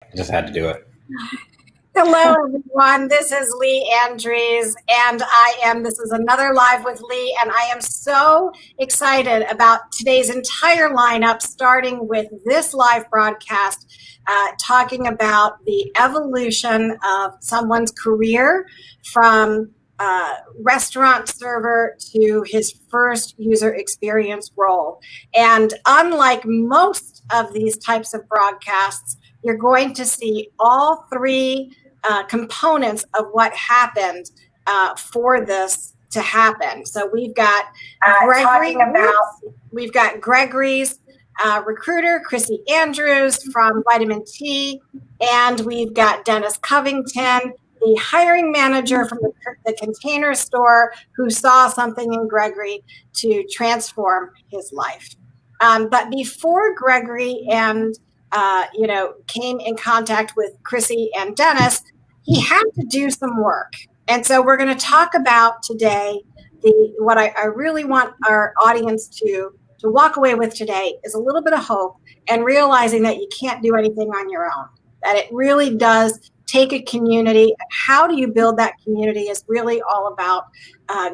I just had to do it. Hello, everyone. This is Lee Andrews, and this is another Live with Lee, and I am so excited about today's entire lineup, starting with this live broadcast, talking about the evolution of someone's career from restaurant server to his first user experience role. And unlike most of these types of broadcasts, you're going to see all three components of what happened for this to happen. So we've got Gregory's recruiter, Chrissy Andrews from Vitamin T, and we've got Dennis Covington, the hiring manager from the Container Store, who saw something in Gregory to transform his life. But before Gregory came in contact with Chrissy and Dennis, he had to do some work. And so we're going to talk about today what I really want our audience to walk away with today is a little bit of hope and realizing that you can't do anything on your own, that it really does take a community. How do you build that community is really all about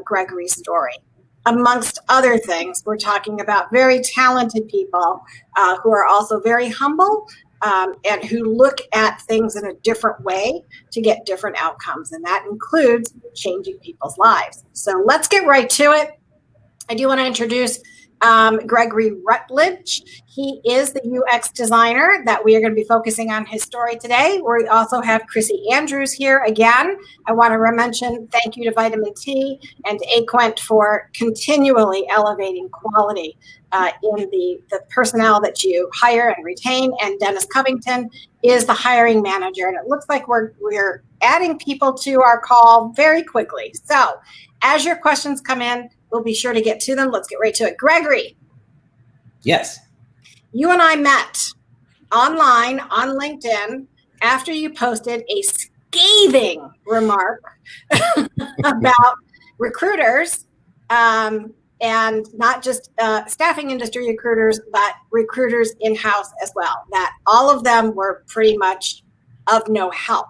Gregory's story. Amongst other things, we're talking about very talented people who are also very humble and who look at things in a different way to get different outcomes. And that includes changing people's lives. So let's get right to it. I do want to introduce Gregory Rutledge. He is the UX designer that we are going to be focusing on his story today. We also have Chrissy Andrews here again. I want to mention thank you to Vitamin T and Aquent for continually elevating quality in the personnel that you hire and retain. And Dennis Covington is the hiring manager. And it looks like we're adding people to our call very quickly. So as your questions come in, we'll be sure to get to them. Let's get right to it. Gregory. Yes. You and I met online on LinkedIn after you posted a scathing remark about recruiters and not just staffing industry recruiters, but recruiters in-house as well, that all of them were pretty much of no help.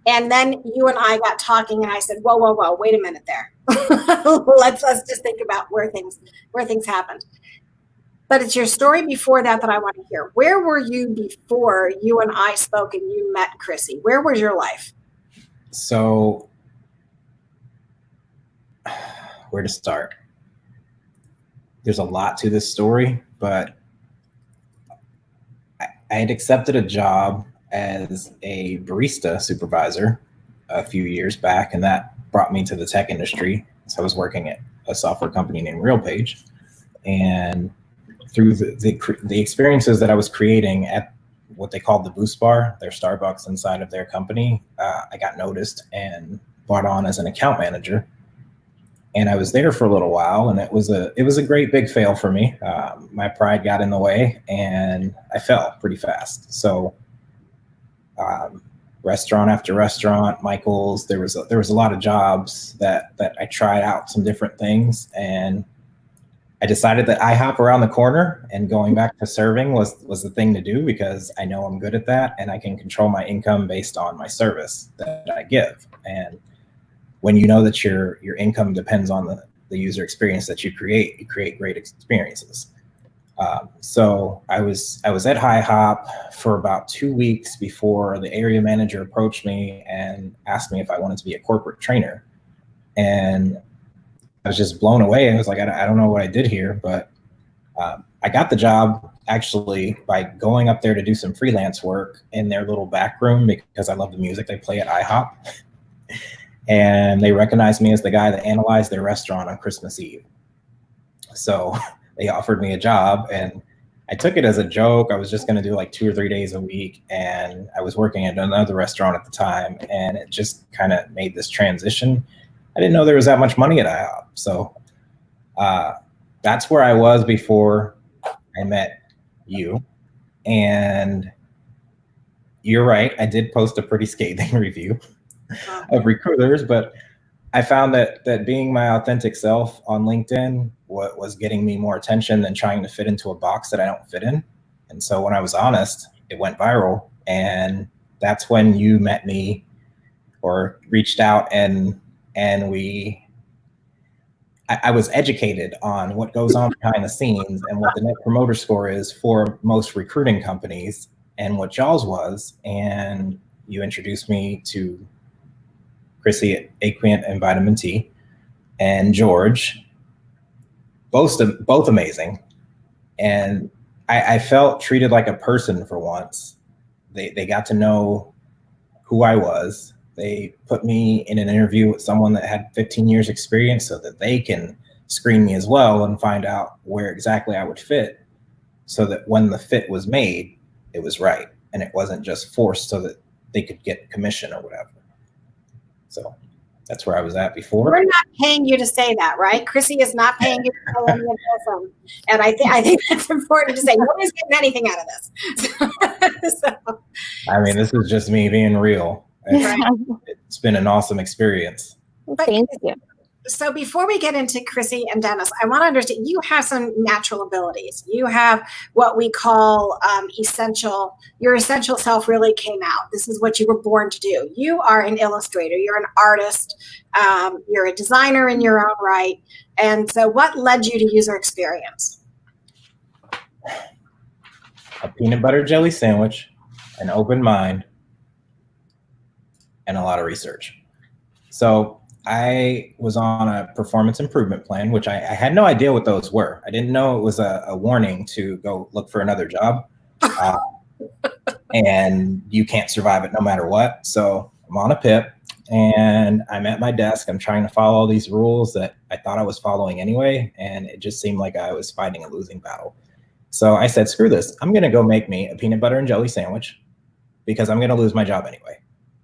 And then you and I got talking and I said, whoa, wait a minute there. Let's just think about where things happened. But it's your story before that I want to hear. Where were you before you and I spoke and you met Chrissy? Where was your life? So where to start? There's a lot to this story, but I had accepted a job as a barista supervisor a few years back, and that brought me to the tech industry. So I was working at a software company named RealPage, and through the experiences that I was creating at what they called the Boost Bar, their Starbucks inside of their company, I got noticed and brought on as an account manager. And I was there for a little while, and it was a great big fail for me. My pride got in the way, and I fell pretty fast. So restaurant after restaurant, Michael's, there was a lot of jobs that I tried out some different things, and I decided that IHOP around the corner and going back to serving was the thing to do, because I know I'm good at that and I can control my income based on my service that I give. And when you know that your income depends on the user experience that you create great experiences. So I was at IHOP for about 2 weeks before the area manager approached me and asked me if I wanted to be a corporate trainer. And I was just blown away. I was like, I don't know what I did here, but I got the job actually by going up there to do some freelance work in their little back room, because I love the music they play at IHOP. And they recognized me as the guy that analyzed their restaurant on Christmas Eve. So they offered me a job, and I took it as a joke. I was just going to do like 2 or 3 days a week, and I was working at another restaurant at the time, and it just kind of made this transition. I didn't know there was that much money at IHOP. So that's where I was before I met you. And you're right, I did post a pretty scathing review of recruiters, but I found that being my authentic self on LinkedIn was getting me more attention than trying to fit into a box that I don't fit in. And so when I was honest, it went viral, And that's when you met me or reached out, and I was educated on what goes on behind the scenes and what the net promoter score is for most recruiting companies and what y'all's was. And you introduced me to Chrissy at Aquient and Vitamin T and George, both amazing. And I felt treated like a person for once. They got to know who I was. They put me in an interview with someone that had 15 years experience so that they can screen me as well and find out where exactly I would fit, so that when the fit was made, it was right. And it wasn't just forced so that they could get commission or whatever. So that's where I was at before. We're not paying you to say that, right? Chrissy is not paying you to say any of this. And I think that's important to say. Nobody's getting anything out of this. So, I mean, this is just me being real. It's been an awesome experience. Thank you. So before we get into Chrissy and Dennis, I want to understand, you have some natural abilities. You have what we call your essential self really came out. This is what you were born to do. You are an illustrator. You're an artist. You're a designer in your own right. And so what led you to user experience? A peanut butter jelly sandwich, an open mind, and a lot of research. So I was on a performance improvement plan, which I had no idea what those were. I didn't know it was a warning to go look for another job. And you can't survive it no matter what. So I'm on a PIP and I'm at my desk. I'm trying to follow all these rules that I thought I was following anyway. And it just seemed like I was fighting a losing battle. So I said, screw this. I'm going to go make me a peanut butter and jelly sandwich because I'm going to lose my job anyway.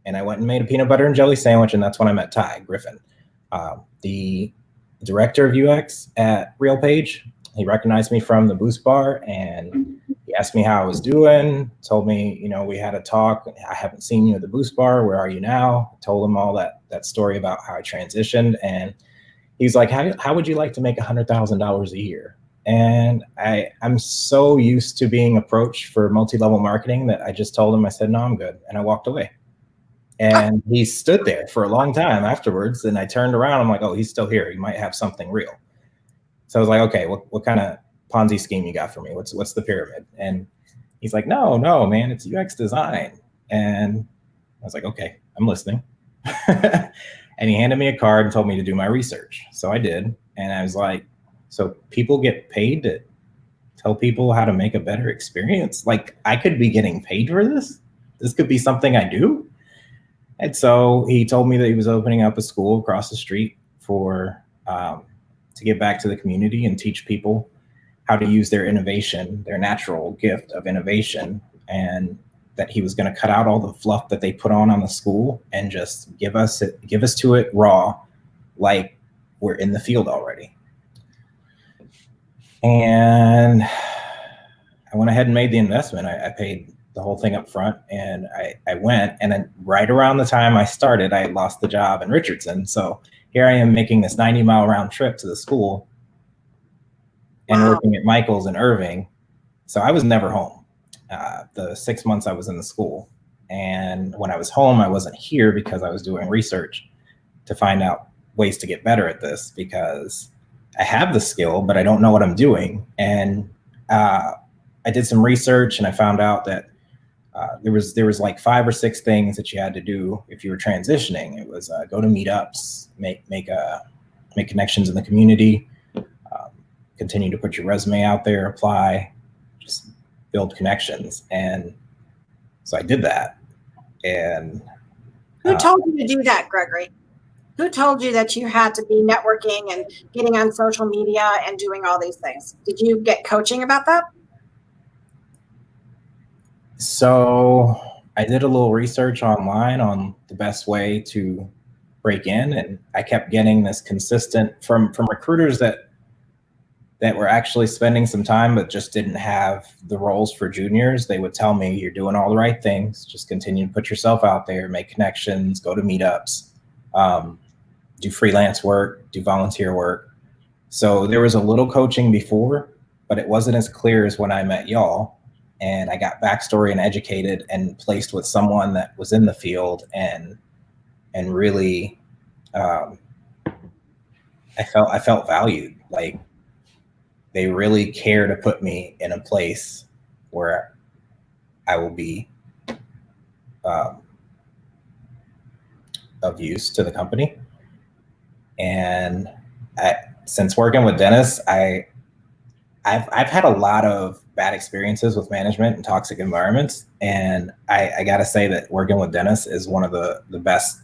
And I went and made a peanut butter and jelly sandwich, and that's when I met Ty Griffin, the director of UX at RealPage. He recognized me from the Boost Bar, and he asked me how I was doing, told me, we had a talk. I haven't seen you at the Boost Bar. Where are you now? I told him all that story about how I transitioned, and he's like, how would you like to make $100,000 a year? And I'm so used to being approached for multi-level marketing that I just told him, I said, no, I'm good. And I walked away. And he stood there for a long time afterwards. And I turned around. I'm like, oh, he's still here. He might have something real. So I was like, okay, what kind of Ponzi scheme you got for me? What's the pyramid? And he's like, no, man, it's UX design. And I was like, okay, I'm listening. And he handed me a card and told me to do my research. So I did. And I was like, so people get paid to tell people how to make a better experience? Like, I could be getting paid for this? This could be something I do? And so he told me that he was opening up a school across the street to give back to the community and teach people how to use their innovation, their natural gift of innovation, and that he was going to cut out all the fluff that they put on the school and just give us to it raw, like we're in the field already. And I went ahead and made the investment. I paid the whole thing up front, and I went, and then right around the time I started, I lost the job in Richardson. So here I am making this 90-mile round trip to the school and working at Michael's in Irving. So I was never home the 6 months I was in the school. And when I was home, I wasn't here because I was doing research to find out ways to get better at this, because I have the skill, but I don't know what I'm doing. And I did some research, and I found out that there was like 5 or 6 things that you had to do if you were transitioning. It was go to meetups, make connections in the community, continue to put your resume out there, apply, just build connections. And so I did that. And who told you to do that, Gregory? Who told you that you had to be networking and getting on social media and doing all these things? Did you get coaching about that? So I did a little research online on the best way to break in, and I kept getting this consistent from recruiters that were actually spending some time but just didn't have the roles for juniors. They would tell me, you're doing all the right things, just continue to put yourself out there, make connections, go to meetups, do freelance work, do volunteer work. So there was a little coaching before, but it wasn't as clear as when I met y'all. and I got backstory and educated and placed with someone that was in the field, and really, I felt valued. Like, they really care to put me in a place where I will be of use to the company. And since working with Dennis, I've had a lot of bad experiences with management and toxic environments. And I got to say that working with Dennis is one of the best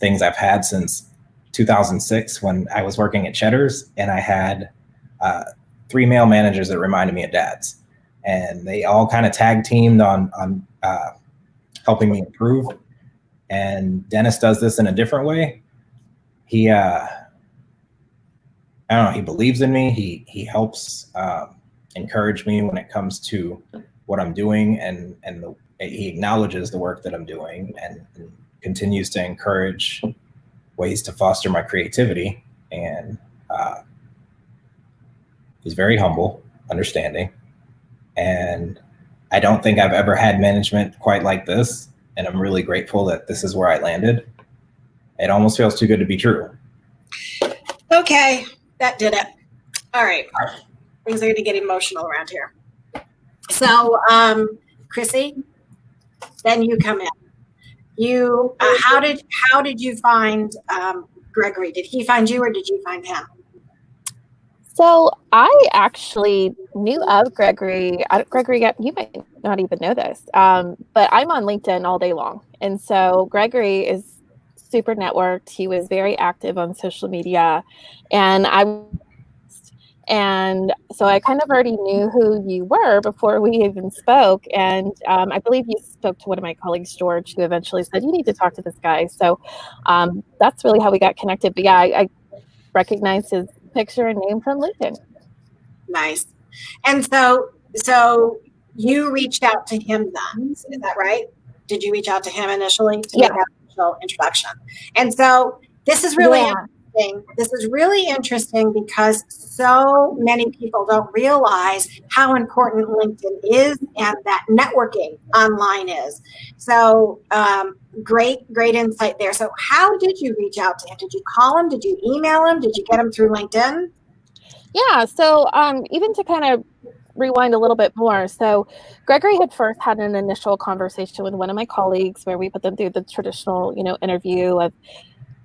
things I've had since 2006, when I was working at Cheddar's, and I had 3 male managers that reminded me of dads. And they all kind of tag teamed on helping me improve. And Dennis does this in a different way. He, I don't know, he believes in me. He helps encourage me when it comes to what I'm doing, and he acknowledges the work that I'm doing, and continues to encourage ways to foster my creativity. And he's very humble, understanding, and I don't think I've ever had management quite like this. And I'm really grateful that this is where I landed. It almost feels too good to be true. Okay, that did it. All right. Things are going to get emotional around here. So, Chrissy, then you come in. You, how did you find Gregory? Did he find you, or did you find him? So I actually knew of Gregory. Gregory, you might not even know this, but I'm on LinkedIn all day long. And so Gregory is super networked. He was very active on social media. And so I kind of already knew who you were before we even spoke. And I believe you spoke to one of my colleagues, George, who eventually said, you need to talk to this guy. So that's really how we got connected. But yeah, I recognized his picture and name from LinkedIn. Nice. And so you reached out to him then, is that right? Did you reach out to him initially to make that initial introduction? And so this is really interesting. This is really interesting because so many people don't realize how important LinkedIn is and that networking online is. So great insight there. So how did you reach out to him? Did you call him? Did you email him? Did you get him through LinkedIn? Yeah. So even to kind of rewind a little bit more. So Gregory had first had an initial conversation with one of my colleagues where we put them through the traditional, interview of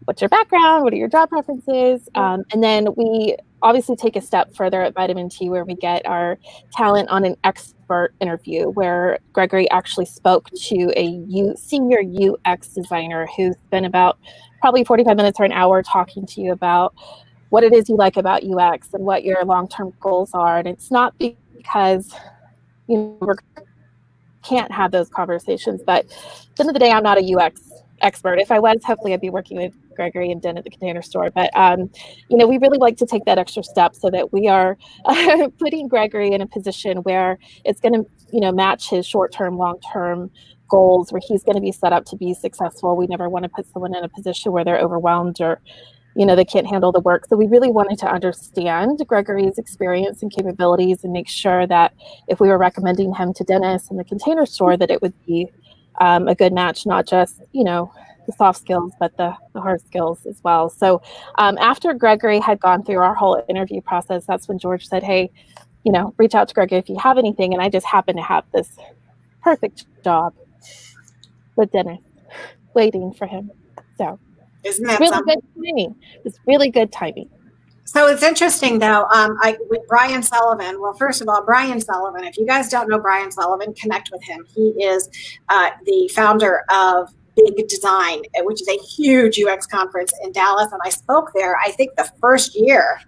what's your background, what are your job preferences, and then we obviously take a step further at Vitamin T, where we get our talent on an expert interview, where Gregory actually spoke to a senior UX designer who's been about probably 45 minutes or an hour talking to you about what it is you like about UX and what your long-term goals are. And it's not because we can't have those conversations, but at the end of the day, I'm not a UX expert. If I was, hopefully I'd be working with Gregory and Den at the Container Store. But, we really like to take that extra step so that we are putting Gregory in a position where it's going to, match his short-term, long-term goals, where he's going to be set up to be successful. We never want to put someone in a position where they're overwhelmed or, they can't handle the work. So we really wanted to understand Gregory's experience and capabilities and make sure that if we were recommending him to Dennis in the Container Store, that it would be a good match, not just, the soft skills, but the hard skills as well. So after Gregory had gone through our whole interview process, that's when George said, hey, reach out to Gregory if you have anything. And I just happen to have this perfect job with Dennis waiting for him. So isn't that really good timing? It's really good timing. So it's interesting, though, with Brian Sullivan. Well, first of all, Brian Sullivan, if you guys don't know Brian Sullivan, connect with him. He is the founder of Big Design, which is a huge UX conference in Dallas. And I spoke there, I think, the first year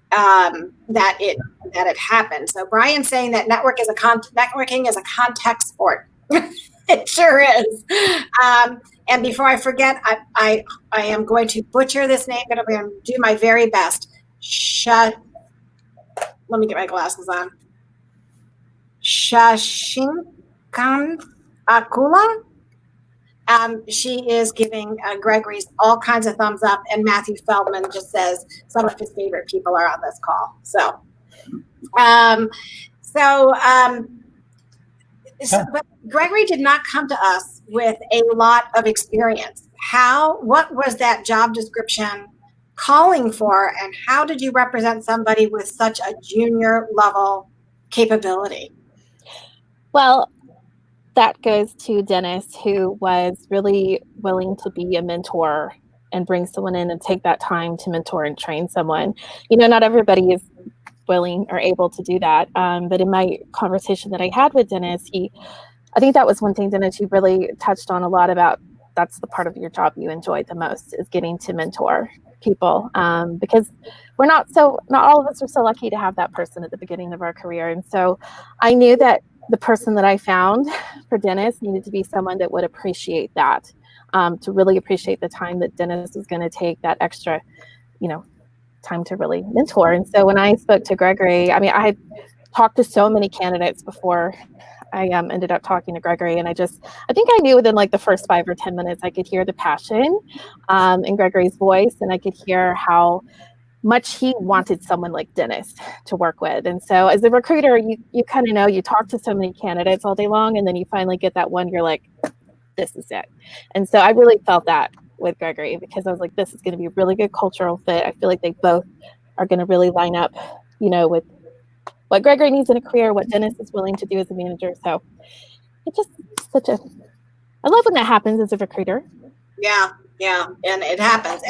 that it happened. So Brian's saying that networking is a contact sport. It sure is. And before I forget, I am going to butcher this name, but I'm going to do my very best. Let me get my glasses on. Shashinkan Akula. She is giving Gregory's all kinds of thumbs up, and Matthew Feldman just says some of his favorite people are on this call. So But Gregory did not come to us with a lot of experience. What was that job description calling for, and how did you represent somebody with such a junior level capability? Well, that goes to Dennis, who was really willing to be a mentor and bring someone in and take that time to mentor and train someone. Not everybody is willing or able to do that. But in my conversation that I had with Dennis, I think that was one thing, Dennis, you really touched on a lot about. That's the part of your job you enjoy the most, is getting to mentor people, because not all of us are so lucky to have that person at the beginning of our career. And so I knew that the person that I found for Dennis needed to be someone that would appreciate that, to really appreciate the time that Dennis was going to take, that extra, time to really mentor. And so when I spoke to Gregory, I had talked to so many candidates before I ended up talking to Gregory, and I think I knew within like the first 5 or 10 minutes, I could hear the passion in Gregory's voice, and I could hear how much he wanted someone like Dennis to work with. And so as a recruiter, you kind of know, you talk to so many candidates all day long, and then you finally get that one, you're like, this is it. And so I really felt that with Gregory, because I was like, this is going to be a really good cultural fit. I feel like they both are going to really line up, with what Gregory needs in a career, what Dennis is willing to do as a manager. So it's just I love when that happens as a recruiter. Yeah. And it happens.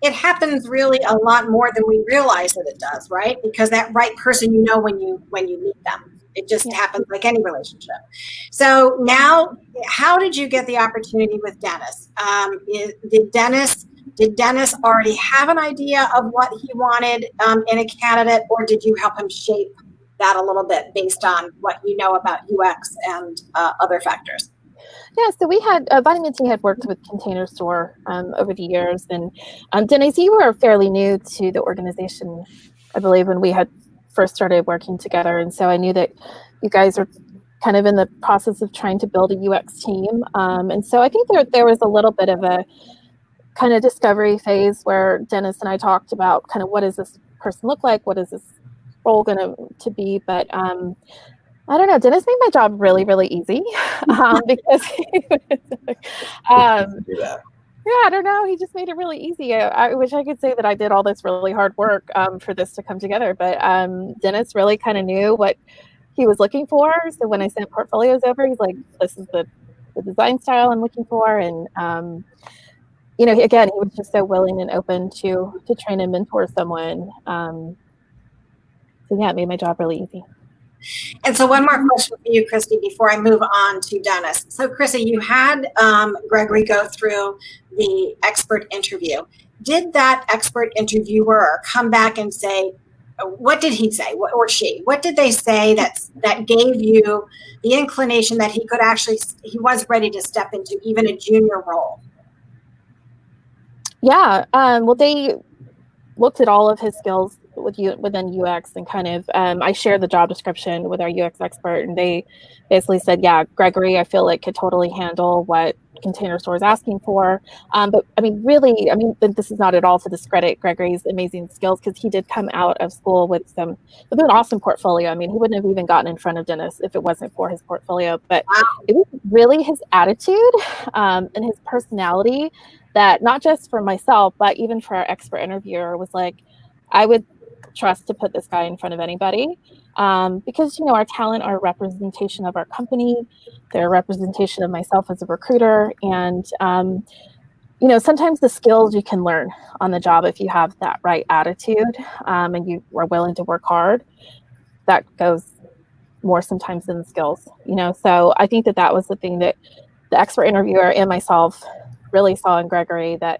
It happens really a lot more than we realize that it does, right? Because that right person, when you meet them, it just happens like any relationship. So now, how did you get the opportunity with Dennis? Did Dennis already have an idea of what he wanted in a candidate, or did you help him shape that a little bit based on what you know about UX and other factors? Yeah, so we had Vitamin T had worked with Container Store over the years, and Dennis, you were fairly new to the organization, I believe, when we had first started working together, and so I knew that you guys are kind of in the process of trying to build a UX team, and so I think there was a little bit of a kind of discovery phase where Dennis and I talked about kind of what does this person look like, what is this role going to be, but I don't know. Dennis made my job really, really easy because I don't know. He just made it really easy. I wish I could say that I did all this really hard work for this to come together, but Dennis really kind of knew what he was looking for. So when I sent portfolios over, he's like, "This is the design style I'm looking for," and again, he was just so willing and open to train and mentor someone. So yeah, it made my job really easy. And so one more question for you, Christy, before I move on to Dennis. So Chrissy, you had Gregory go through the expert interview. Did that expert interviewer come back and say, what did he say, or she? What did they say that gave you the inclination that he was ready to step into even a junior role? Yeah, well, they looked at all of his skills within UX, and kind of I shared the job description with our UX expert, and they basically said, yeah, Gregory, I feel like could totally handle what Container Store is asking for. But really, this is not at all to discredit Gregory's amazing skills, because he did come out of school with an awesome portfolio. He wouldn't have even gotten in front of Dennis if it wasn't for his portfolio. But it was really his attitude and his personality that, not just for myself, but even for our expert interviewer, was like, I would trust to put this guy in front of anybody, because our talent are a representation of our company, they're a representation of myself as a recruiter, and sometimes the skills you can learn on the job if you have that right attitude, and you are willing to work hard. That goes more sometimes than the skills, so I think that was the thing that the expert interviewer and myself really saw in Gregory, that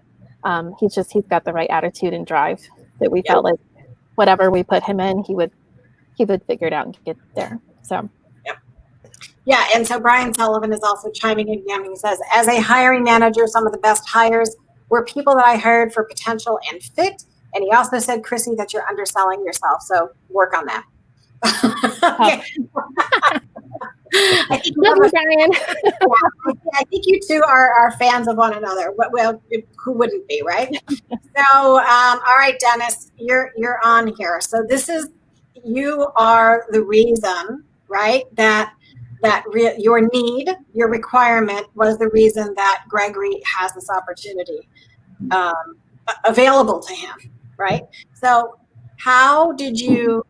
he's got the right attitude and drive, that we felt like whatever we put him in, he would figure it out and get there. So yeah. And so Brian Sullivan is also chiming in again. He says, as a hiring manager, some of the best hires were people that I hired for potential and fit. And he also said, Chrissy, that you're underselling yourself, so work on that. I think you two are fans of one another. Well, who wouldn't be, right? So, all right, Dennis, you're on here. So you are the reason, right, that that your need, your requirement was the reason that Gregory has this opportunity available to him, right? So how did you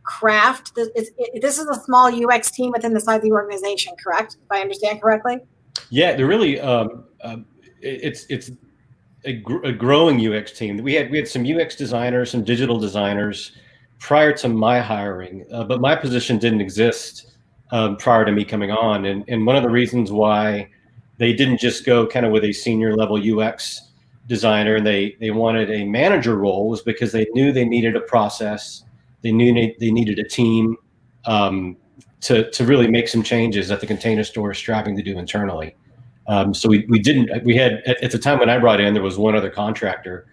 craft this? This is a small UX team within the side of the organization, correct? If I understand correctly? Yeah, they're really, it's a growing UX team. We had some UX designers, some digital designers prior to my hiring, but my position didn't exist prior to me coming on. And one of the reasons why they didn't just go kind of with a senior level UX designer and they wanted a manager role was because they knew they needed a process. They knew they needed a team to really make some changes that the Container Store is striving to do internally. So we had at the time when I brought in, there was one other contractor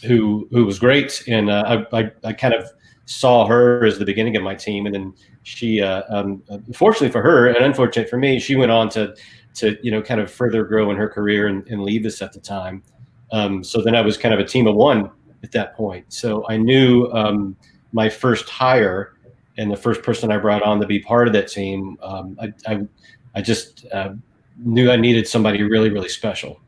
who was great, and I kind of saw her as the beginning of my team, and then she, fortunately for her and unfortunate for me, she went on to kind of further grow in her career and leave us at the time. So then I was kind of a team of one at that point. So I knew my first hire and the first person I brought on to be part of that team, I just knew I needed somebody really, really special.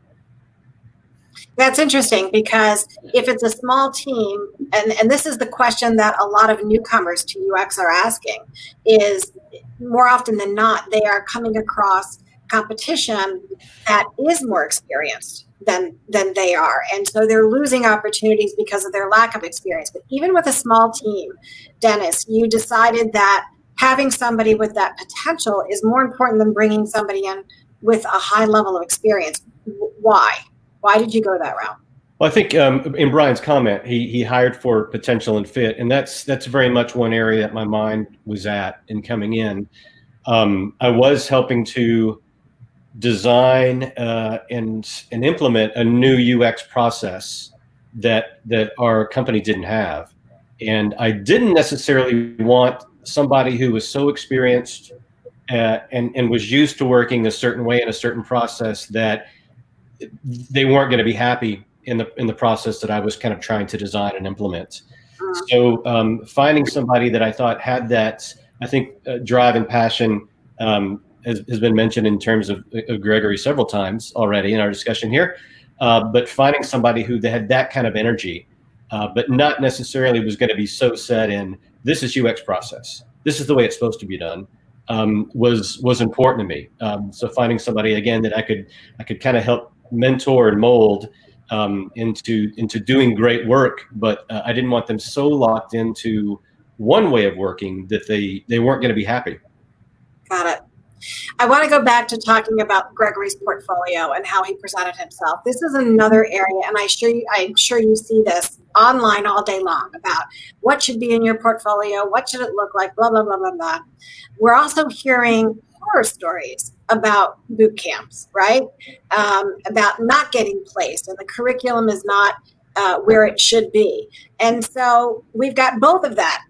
That's interesting because if it's a small team, and this is the question that a lot of newcomers to UX are asking, is more often than not, they are coming across competition that is more experienced than they are. And so they're losing opportunities because of their lack of experience. But even with a small team, Dennis, you decided that having somebody with that potential is more important than bringing somebody in with a high level of experience. Why? Why did you go that route? Well, I think in Brian's comment, he hired for potential and fit, and that's very much one area that my mind was at in coming in. I was helping to design and implement a new UX process that our company didn't have, and I didn't necessarily want somebody who was so experienced and was used to working a certain way in a certain process that they weren't going to be happy in the process that I was kind of trying to design and implement. So finding somebody that I thought had that, I think, drive and passion has been mentioned in terms of Gregory several times already in our discussion here. But finding somebody who had that kind of energy, but not necessarily was going to be so set in, this is UX process, this is the way it's supposed to be done, was important to me. So finding somebody, again, that I could kind of help mentor and mold into doing great work, but I didn't want them so locked into one way of working that they weren't going to be happy. Got it. I want to go back to talking about Gregorys Portfolio and how he presented himself. This is another area, and I'm sure you see this online all day long about what should be in your portfolio, what should it look like, blah, blah, blah, blah, blah. We're also hearing horror stories about boot camps, right? About not getting placed, and the curriculum is not where it should be. And so we've got both of that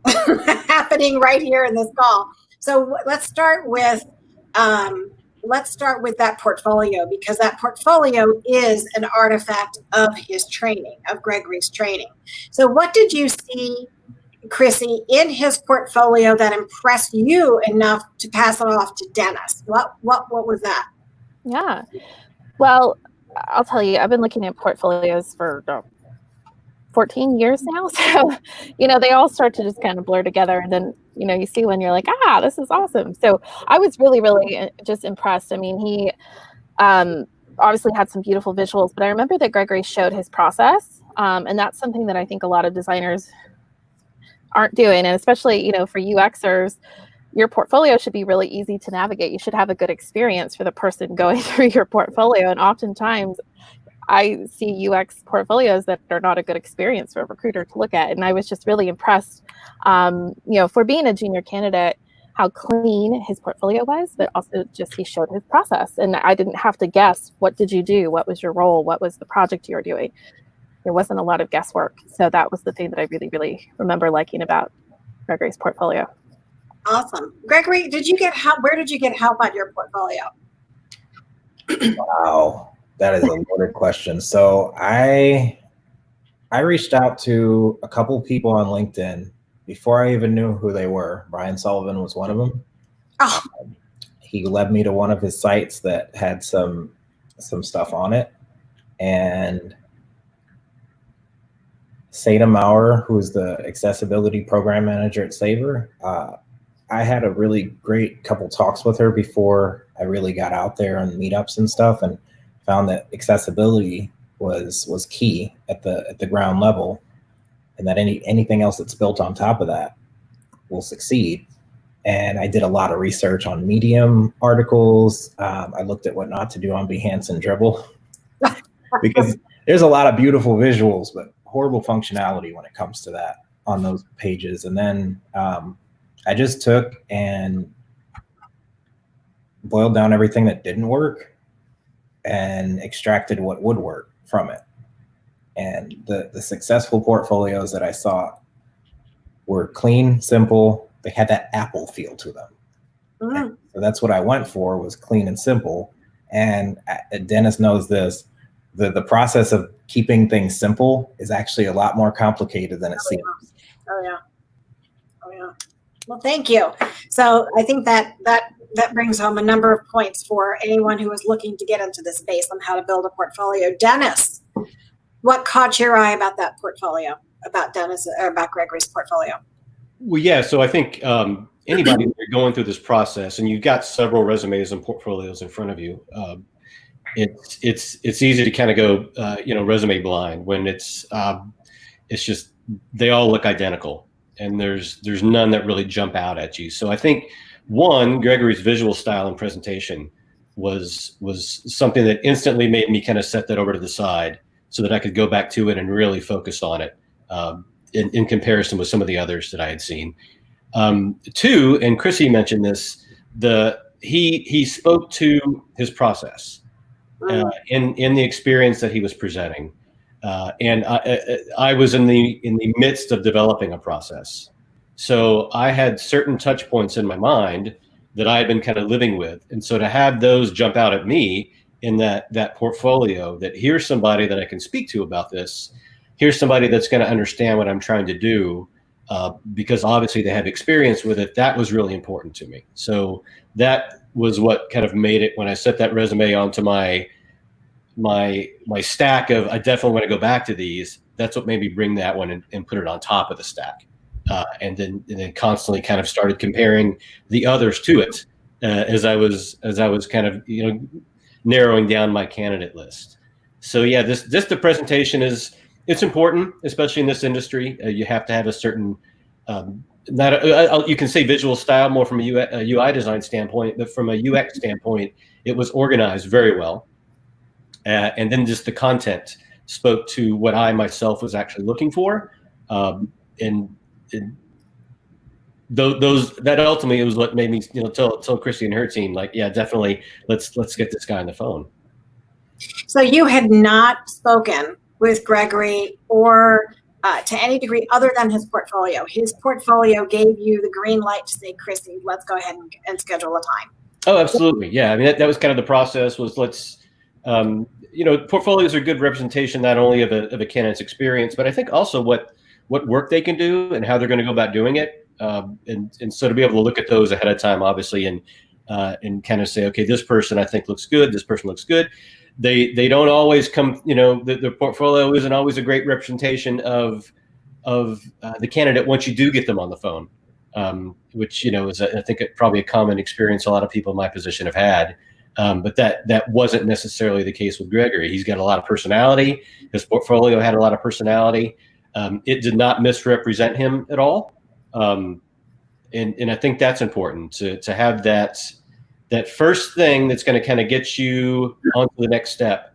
happening right here in this call. So let's start with that portfolio, because that portfolio is an artifact of his training, of Gregory's training. So what did you see, Chrissy, in his portfolio that impressed you enough to pass it off to Dennis? What was that? Yeah. Well, I'll tell you, I've been looking at portfolios for 14 years now. So, they all start to just kind of blur together. And then, you see when you're like, this is awesome. So I was really, really just impressed. I mean, he obviously had some beautiful visuals, but I remember that Gregory showed his process. And that's something that I think a lot of designers aren't doing. And especially, for UXers, your portfolio should be really easy to navigate. You should have a good experience for the person going through your portfolio. And oftentimes I see UX portfolios that are not a good experience for a recruiter to look at. And I was just really impressed, for being a junior candidate, how clean his portfolio was, but also just he showed his process. And I didn't have to guess, what did you do? What was your role? What was the project you were doing? There wasn't a lot of guesswork. So that was the thing that I really, really remember liking about Gregory's portfolio. Awesome. Gregory, did you get help? Where did you get help on your portfolio? Wow, that is a loaded question. So I reached out to a couple people on LinkedIn before I even knew who they were. Brian Sullivan was one of them. Oh, He led me to one of his sites that had some stuff on it, and Seda Maurer, who's the accessibility program manager at Sabre, I had a really great couple talks with her before I really got out there on meetups and stuff, and found that accessibility was key at the ground level, and that anything else that's built on top of that will succeed. And I did a lot of research on Medium articles. I looked at what not to do on Behance and Dribbble because there's a lot of beautiful visuals, but horrible functionality when it comes to that on those pages. And then I just took and boiled down everything that didn't work and extracted what would work from it. And the successful portfolios that I saw were clean, simple. They had that Apple feel to them. mm-hmm. So that's what I went for, was clean and simple. And Dennis knows this. The process of keeping things simple is actually a lot more complicated than it seems. Oh yeah. Well, thank you. So I think that brings home a number of points for anyone who is looking to get into this space on how to build a portfolio. Dennis, what caught your eye about that portfolio, about Dennis, or about Gregorys Portfolio? Well, yeah. So I think anybody going through this process, and you've got several resumes and portfolios in front of you, it's easy to kind of go resume blind when it's just they all look identical, and there's none that really jump out at you. So I think one, Gregory's visual style and presentation was something that instantly made me kind of set that over to the side so that I could go back to it and really focus on it. In comparison with some of the others that I had seen. Two, and Chrissy mentioned this, he spoke to his process in the experience that he was presenting. And I was in the midst of developing a process. So I had certain touch points in my mind that I had been kind of living with. And so to have those jump out at me in that portfolio, that here's somebody that I can speak to about this, here's somebody that's going to understand what I'm trying to do, because obviously they have experience with it. That was really important to me. So that was what kind of made it, when I set that resume onto my stack of, I definitely want to go back to these. That's what made me bring that one and put it on top of the stack. And then constantly kind of started comparing the others to it as I was kind of, narrowing down my candidate list. So yeah, the presentation it's important, especially in this industry. You have to have a certain, you can say visual style more from a UI design standpoint, but from a UX standpoint, it was organized very well. And then just the content spoke to what I myself was actually looking for. And that ultimately was what made me, tell Chrissy and her team, like, yeah, definitely, let's get this guy on the phone. So you had not spoken with Gregory or to any degree other than his portfolio. His portfolio gave you the green light to say, Chrissy, let's go ahead and schedule a time. Oh, absolutely. Yeah. I mean, that was kind of the process, was portfolios are good representation, not only of a candidate's experience, but I think also what work they can do and how they're going to go about doing it. And so to be able to look at those ahead of time, obviously, and kind of say, okay, this person I think looks good. This person looks good. They don't always come, the portfolio isn't always a great representation of the candidate once you do get them on the phone, which, is I think probably a common experience a lot of people in my position have had. But that wasn't necessarily the case with Gregory. He's got a lot of personality. His portfolio had a lot of personality. It did not misrepresent him at all. And I think that's important to have that first thing that's going to kind of get you onto the next step,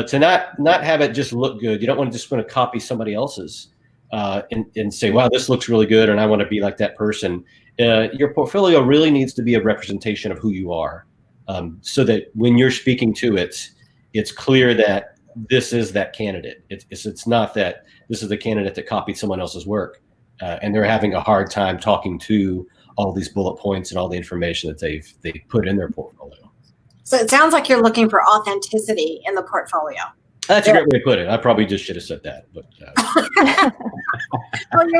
to not have it just look good. You don't want to copy somebody else's and say, wow, this looks really good, and I want to be like that person. Your portfolio really needs to be a representation of who you are, so that when you're speaking to it, it's clear that this is that candidate. It's not that this is the candidate that copied someone else's work, and they're having a hard time talking to all these bullet points and all the information that they've put in their portfolio. So it sounds like you're looking for authenticity in the portfolio. That's a great way to put it. I probably just should have said that. But well,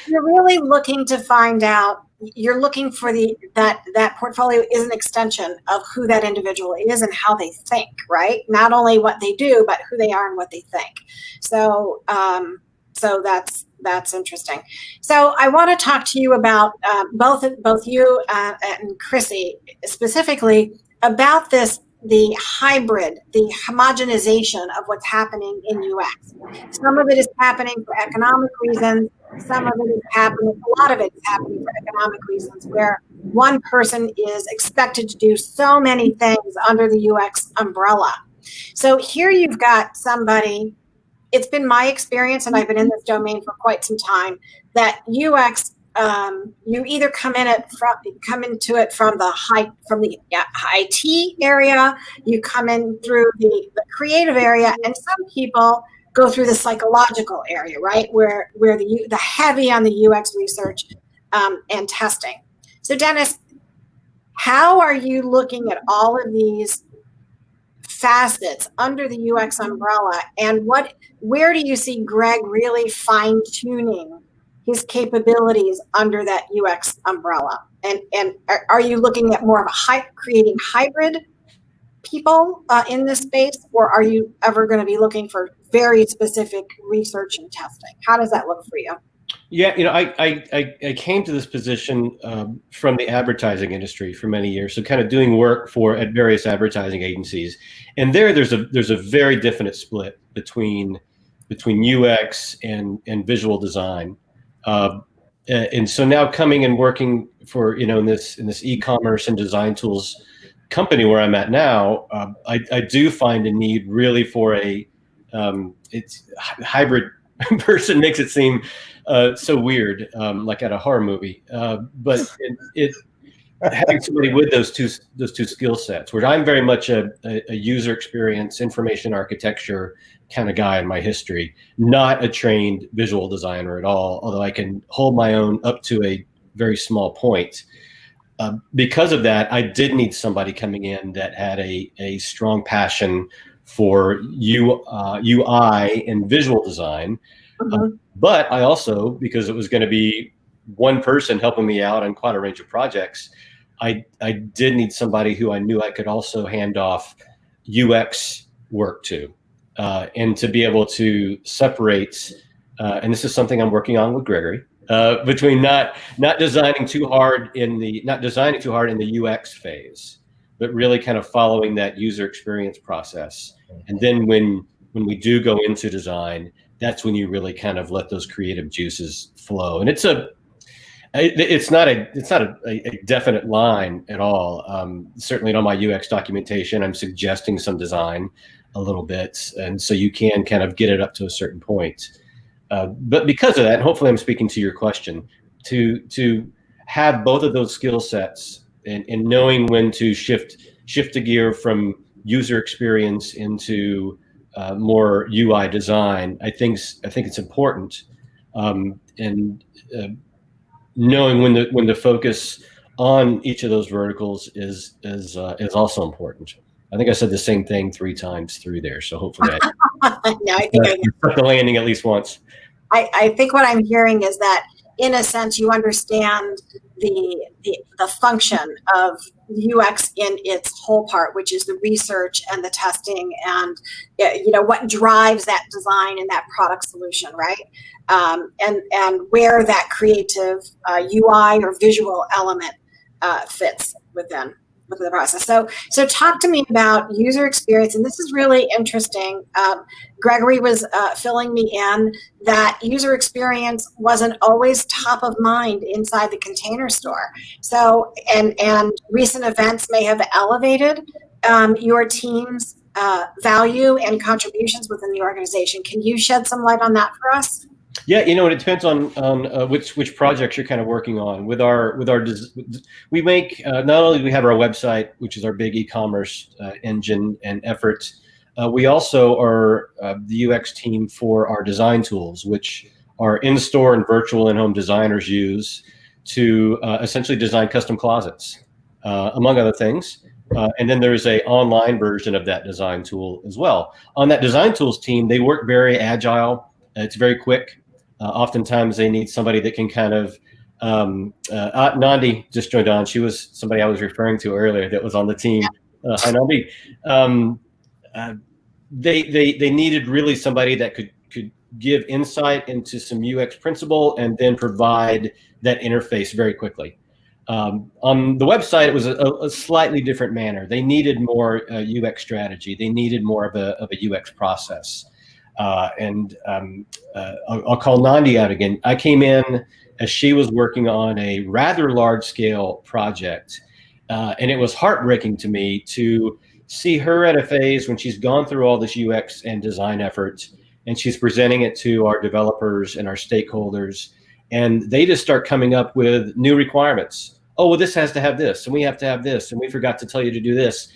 you're really looking to find out you're looking for that portfolio is an extension of who that individual is and how they think, right? Not only what they do, but who they are and what they think. So that's interesting. So I want to talk to you about both you and Chrissy specifically about the hybrid, the homogenization of what's happening in UX. Some of it is happening for economic reasons. Some of it is happening, a lot of it is happening for economic reasons, where one person is expected to do so many things under the UX umbrella. So here you've got somebody, it's been my experience, and I've been in this domain for quite some time, that UX, you either come into it from the IT area, you come in through the creative area, and some people go through the psychological area, right, where the heavy on the UX research and testing. So Dennis, how are you looking at all of these facets under the UX umbrella, and where do you see Greg really fine-tuning his capabilities under that UX umbrella? And are you looking at more of creating hybrid people in this space, or are you ever going to be looking for very specific research and testing? How does that look for you? Yeah, I came to this position from the advertising industry for many years, so kind of doing work at various advertising agencies, and there's a very definite split between UX and visual design, and so now coming and working for in this e-commerce and design tools company where I'm at now, I do find a need really for it's hybrid person. Makes it seem so weird, like at a horror movie. But it having somebody with those two skill sets, where I'm very much a user experience, information architecture kind of guy in my history, not a trained visual designer at all, although I can hold my own up to a very small point. Because of that, I did need somebody coming in that had a strong passion for UI and visual design. But I also, because it was going to be one person helping me out on quite a range of projects, I did need somebody who I knew I could also hand off UX work to, and to be able to separate. And this is something I'm working on with Gregory, between not designing too hard in the UX phase, but really kind of following that user experience process. And then when we do go into design, that's when you really kind of let those creative juices flow. And it's not a definite line at all. Certainly on my UX documentation, I'm suggesting some design a little bit, and so you can kind of get it up to a certain point. But because of that, and hopefully I'm speaking to your question, to have both of those skill sets and knowing when to shift a gear from user experience into more UI design, I think it's important, and knowing when to focus on each of those verticals is also important. I think I said the same thing 3 times through there, so hopefully I stuck the landing at least once. I think what I'm hearing is that, in a sense, you understand the function of UX in its whole part, which is the research and the testing, and what drives that design and that product solution, right? And where that creative UI or visual element fits within the process. So talk to me about user experience, and this is really interesting. Gregory was filling me in that user experience wasn't always top of mind inside the Container Store. So, and recent events may have elevated your team's value and contributions within the organization. Can you shed some light on that for us? Yeah, it depends on which projects you're kind of working on. We make not only do we have our website, which is our big e-commerce engine and effort. We also are the UX team for our design tools, which our in-store and virtual and-home designers use to essentially design custom closets, among other things. And then there's a online version of that design tool as well. On that design tools team, they work very agile. It's very quick. Oftentimes they need somebody that can kind of Nandi just joined on. She was somebody I was referring to earlier that was on the team. Hi, Nandi. They needed really somebody that could give insight into some UX principle and then provide that interface very quickly. On the website, it was a slightly different manner. They needed more UX strategy. They needed more of a UX process. I'll call Nandi out again. I came in as she was working on a rather large scale project. And it was heartbreaking to me to see her at a phase when she's gone through all this UX and design efforts, and she's presenting it to our developers and our stakeholders, and they just start coming up with new requirements. Oh, well, this has to have this, and we have to have this, and we forgot to tell you to do this,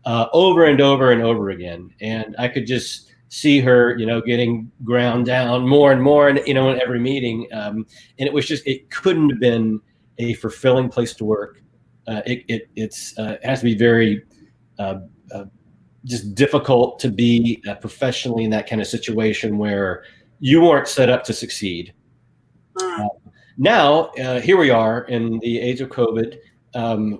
over and over and over again. And I could just see her, getting ground down more and more, and in every meeting. And it was just, it couldn't have been a fulfilling place to work. It has to be very just difficult to be professionally in that kind of situation where you weren't set up to succeed. Now, here we are in the age of COVID,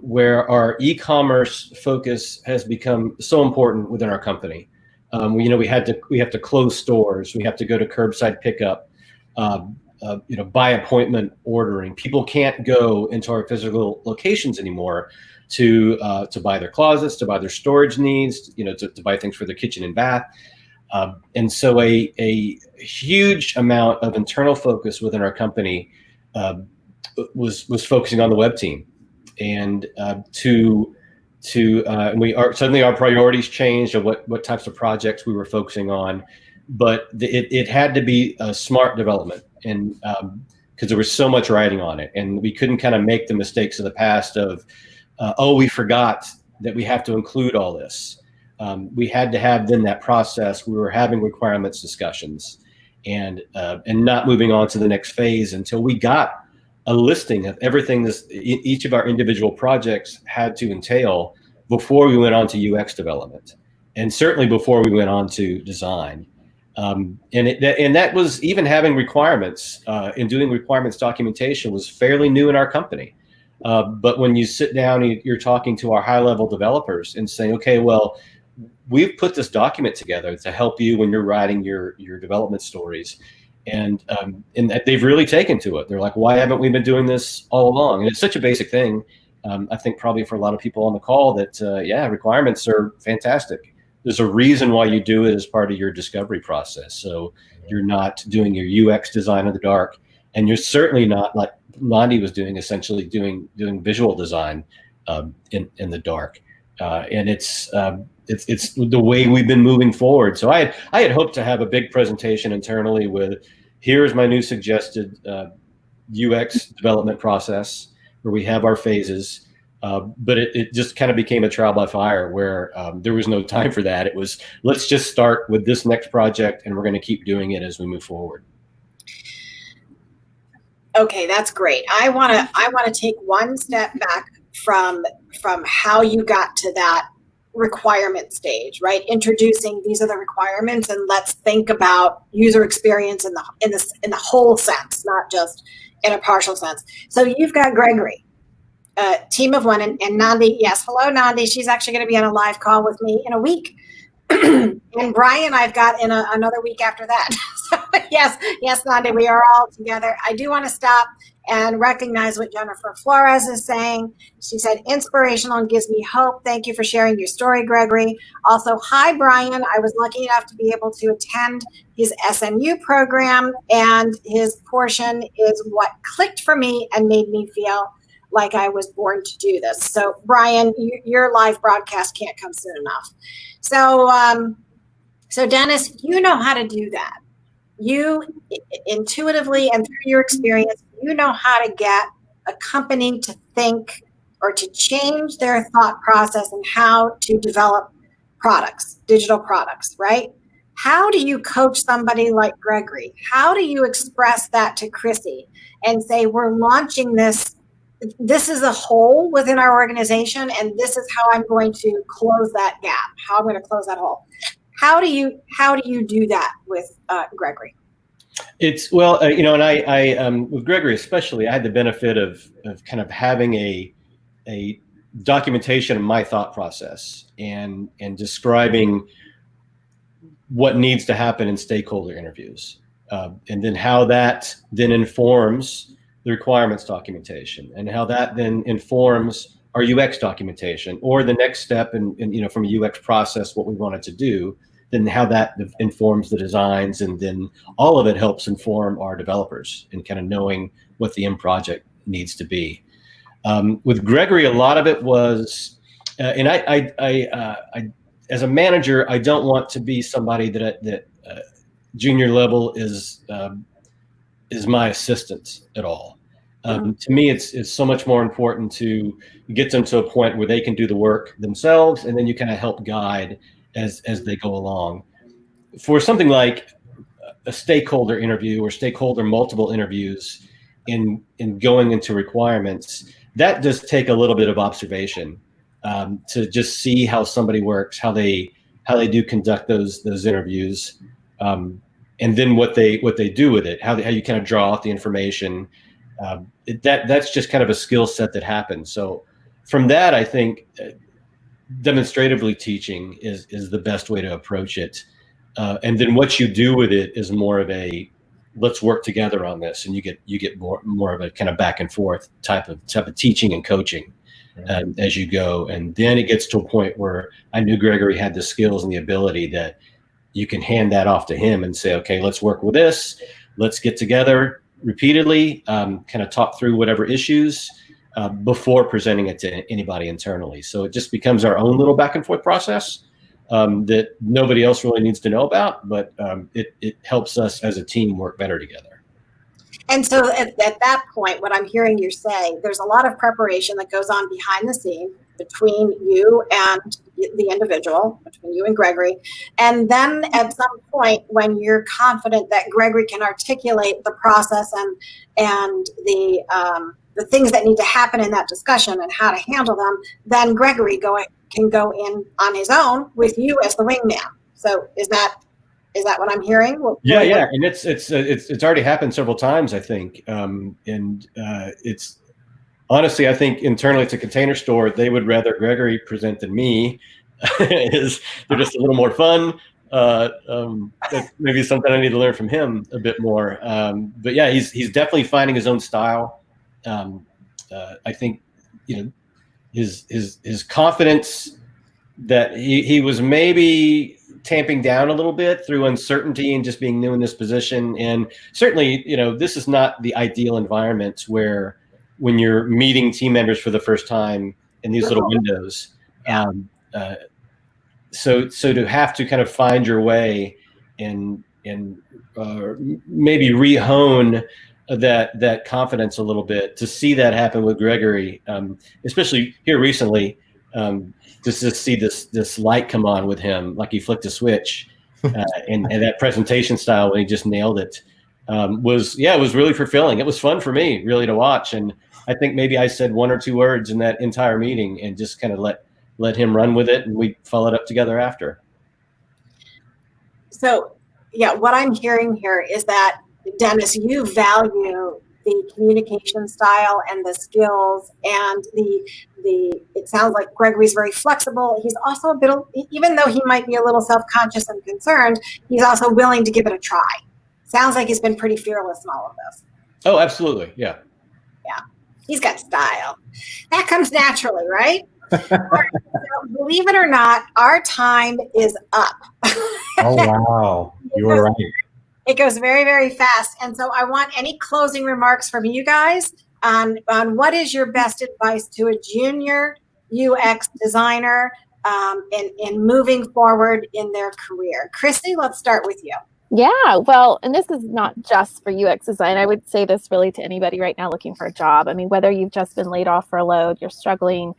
where our e-commerce focus has become so important within our company. We have to close stores. We have to go to curbside pickup, by appointment ordering. People can't go into our physical locations anymore to buy their closets, to buy their storage needs, to buy things for their kitchen and bath. And so a huge amount of internal focus within our company was focusing on the web team, and suddenly our priorities changed of what types of projects we were focusing on, but it had to be a smart development, and because there was so much riding on it, and we couldn't kind of make the mistakes of the past of we forgot that we have to include all this. We had to have then that process. We were having requirements discussions, and not moving on to the next phase until we got a listing of everything each of our individual projects had to entail before we went on to UX development, and certainly before we went on to design. And that was even having requirements and doing requirements documentation was fairly new in our company. But when you sit down and you're talking to our high-level developers and saying, okay, well, we've put this document together to help you when you're writing your development stories. And they've really taken to it. They're like, why haven't we been doing this all along? And it's such a basic thing. I think probably for a lot of people on the call that, requirements are fantastic. There's a reason why you do it as part of your discovery process. So you're not doing your UX design in the dark, and you're certainly not, like Nandi was doing, essentially doing visual design in the dark. And it's the way we've been moving forward. So I had hoped to have a big presentation internally with, here's my new suggested UX development process where we have our phases. But it just kind of became a trial by fire where there was no time for that. It was, let's just start with this next project, and we're going to keep doing it as we move forward. Okay, that's great. I want to take one step back from how you got to that requirement stage, right? Introducing these are the requirements, and let's think about user experience in the whole sense, not just in a partial sense. So you've got Gregory, a team of one, and Nandi. Yes, hello, Nandi. She's actually going to be on a live call with me in a week. And Brian, I've got in another week after that. So yes, Nandi, we are all together. I do want to stop and recognize what Jennifer Flores is saying. She said, inspirational and gives me hope. Thank you for sharing your story, Gregory. Also, hi, Brian. I was lucky enough to be able to attend his SMU program, and his portion is what clicked for me and made me feel like I was born to do this. So, Brian, your live broadcast can't come soon enough. So Dennis, you know how to do that. You intuitively and through your experience, you know how to get a company to think or to change their thought process and how to develop products, digital products, right? How do you coach somebody like Gregory? How do you express that to Chrissy and say, we're launching this? This is a hole within our organization, and this is how I'm going to close that gap, how I'm going to close that hole. How do you do that with Gregory? It's well, and I with Gregory especially, I had the benefit of kind of having a documentation of my thought process and describing what needs to happen in stakeholder interviews, and then how that then informs the requirements documentation, and how that then informs our UX documentation, or the next step in from a UX process, what we wanted to do, then how that informs the designs, and then all of it helps inform our developers in kind of knowing what the end project needs to be. With Gregory, a lot of it was, and I as a manager, I don't want to be somebody that junior level is my assistant at all. To me, it's so much more important to get them to a point where they can do the work themselves, and then you kind of help guide as they go along. For something like a stakeholder interview or stakeholder multiple interviews in going into requirements, that does take a little bit of observation to just see how somebody works, how they do conduct those interviews, and then what they do with it, how you kind of draw out the information. That's just kind of a skill set that happens. So from that, I think demonstratively teaching is the best way to approach it. And then what you do with it is more of a, let's work together on this, and you get more of a kind of back and forth type of teaching and coaching as you go. And then it gets to a point where I knew Gregory had the skills and the ability that you can hand that off to him and say, okay, let's work with this. Let's get together repeatedly, kind of talk through whatever issues before presenting it to anybody internally. So it just becomes our own little back and forth process that nobody else really needs to know about, but it helps us as a team work better together. And so at that point, what I'm hearing you say, there's a lot of preparation that goes on behind the scene between you and the individual, between you and Gregory. And then at some point, when you're confident that Gregory can articulate the process and the things that need to happen in that discussion and how to handle them, then Gregory can go in on his own with you as the wingman. So is that what I'm hearing? Yeah, and it's already happened several times, I think, and it's honestly, I think internally it's a Container Store. They would rather Gregory present than me. They're just a little more fun. That's maybe something I need to learn from him a bit more. But yeah, he's definitely finding his own style. I think his confidence that he was maybe tamping down a little bit through uncertainty and just being new in this position. And certainly, this is not the ideal environment where when you're meeting team members for the first time in these little windows. So to have to kind of find your way and maybe re-hone that confidence a little bit, to see that happen with Gregory, especially here recently, just to see this light come on with him, like he flicked a switch, and that presentation style when he just nailed it, it was really fulfilling. It was fun for me really to watch, and I think maybe I said one or two words in that entire meeting and just kind of let him run with it, and we followed up together after. So yeah, what I'm hearing here is that, Dennis, you value the communication style and the skills, and it sounds like Gregory's very flexible. He's also even though he might be a little self-conscious and concerned, he's also willing to give it a try. Sounds like he's been pretty fearless in all of this. Oh, absolutely. Yeah. He's got style. That comes naturally, right? Believe it or not, our time is up. Oh, wow. You were right. It goes very, very fast. And so I want any closing remarks from you guys on what is your best advice to a junior UX designer in moving forward in their career. Chrissy, let's start with you. Yeah, well, and this is not just for UX design. I would say this really to anybody right now looking for a job. I mean, whether you've just been laid off, furloughed, you're struggling,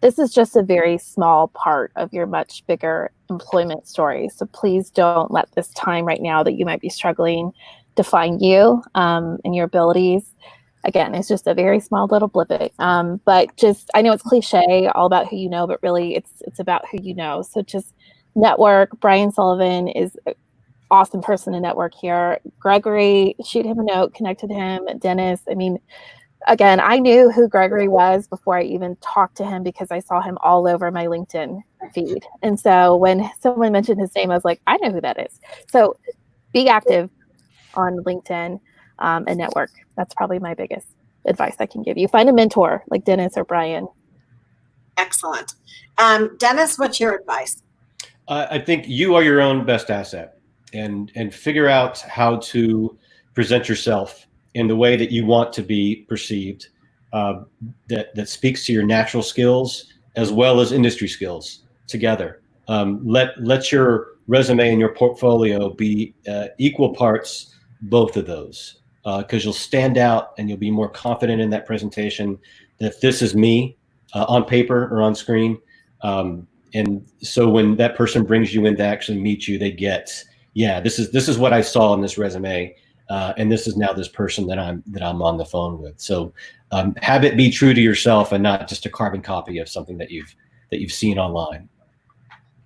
this is just a very small part of your much bigger employment story. So please don't let this time right now that you might be struggling define you and your abilities. Again, it's just a very small little blip. But just, I know it's cliche, all about who you know, but really it's about who you know. So just network. Brian Sullivan is awesome person to network here. Gregory, shoot him a note, connected him. Dennis, I mean, again, I knew who Gregory was before I even talked to him because I saw him all over my LinkedIn feed. And so when someone mentioned his name, I was like, I know who that is. So be active on LinkedIn and network. That's probably my biggest advice I can give you. Find a mentor like Dennis or Brian. Excellent. Dennis, what's your advice? I think you are your own best asset, and figure out how to present yourself in the way that you want to be perceived, that speaks to your natural skills as well as industry skills together. Let your resume and your portfolio be equal parts, both of those, because you'll stand out and you'll be more confident in that presentation that this is me on paper or on screen. And so when that person brings you in to actually meet you, they get, yeah, this is what I saw in this resume. And this is now this person that I'm on the phone with. So have it be true to yourself and not just a carbon copy of something that you've seen online.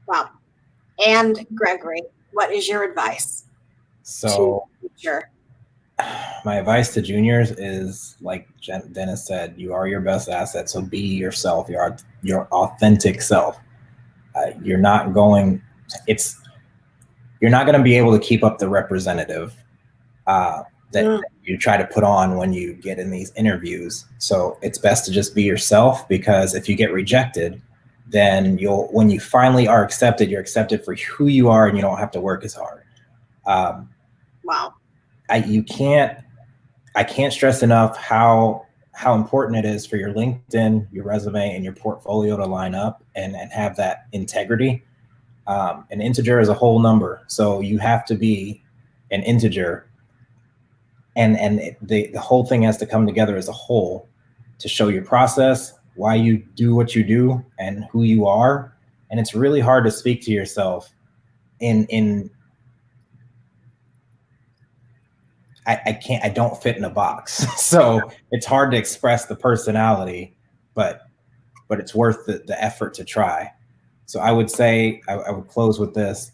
Wow. And Gregory, what is your advice? So Sure. My advice to juniors is, like Dennis said, you are your best asset. So be yourself, your authentic self. You're not going to be able to keep up the representative that you try to put on when you get in these interviews. So it's best to just be yourself, because if you get rejected, then when you finally are accepted, you're accepted for who you are and you don't have to work as hard. Wow. I can't stress enough how important it is for your LinkedIn, your resume, and your portfolio to line up and have that integrity. An integer is a whole number, so you have to be an integer, and the whole thing has to come together as a whole to show your process, why you do what you do, and who you are. And it's really hard to speak to yourself I don't fit in a box. So it's hard to express the personality, but it's worth the effort to try. So I would say, I would close with this.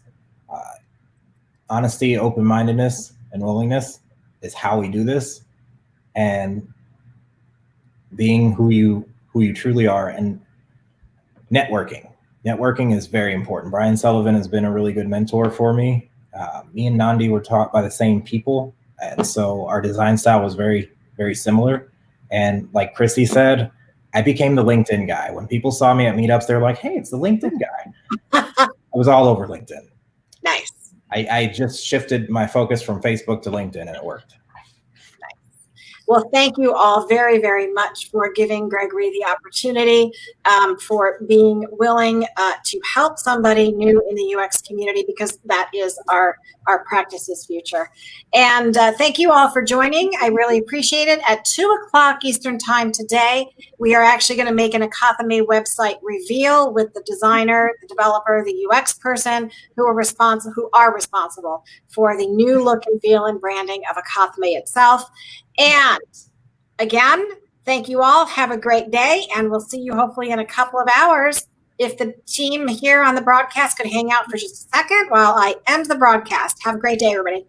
Honesty, open-mindedness, and willingness is how we do this. And being who you truly are, and networking. Networking is very important. Brian Sullivan has been a really good mentor for me. Me and Nandi were taught by the same people. And so our design style was very, very similar. And like Chrissy said, I became the LinkedIn guy. When people saw me at meetups, they're like, hey, it's the LinkedIn guy. I was all over LinkedIn. Nice. I just shifted my focus from Facebook to LinkedIn, and it worked. Well, thank you all very, very much for giving Gregory the opportunity, for being willing to help somebody new in the UX community, because that is our practice's future. And thank you all for joining. I really appreciate it. At 2:00 Eastern time today, we are actually going to make an Akathame website reveal with the designer, the developer, the UX person who are responsible for the new look and feel and branding of Akathame itself. And again, thank you all. Have a great day, and we'll see you hopefully in a couple of hours. If the team here on the broadcast could hang out for just a second while I end the broadcast. Have a great day, everybody.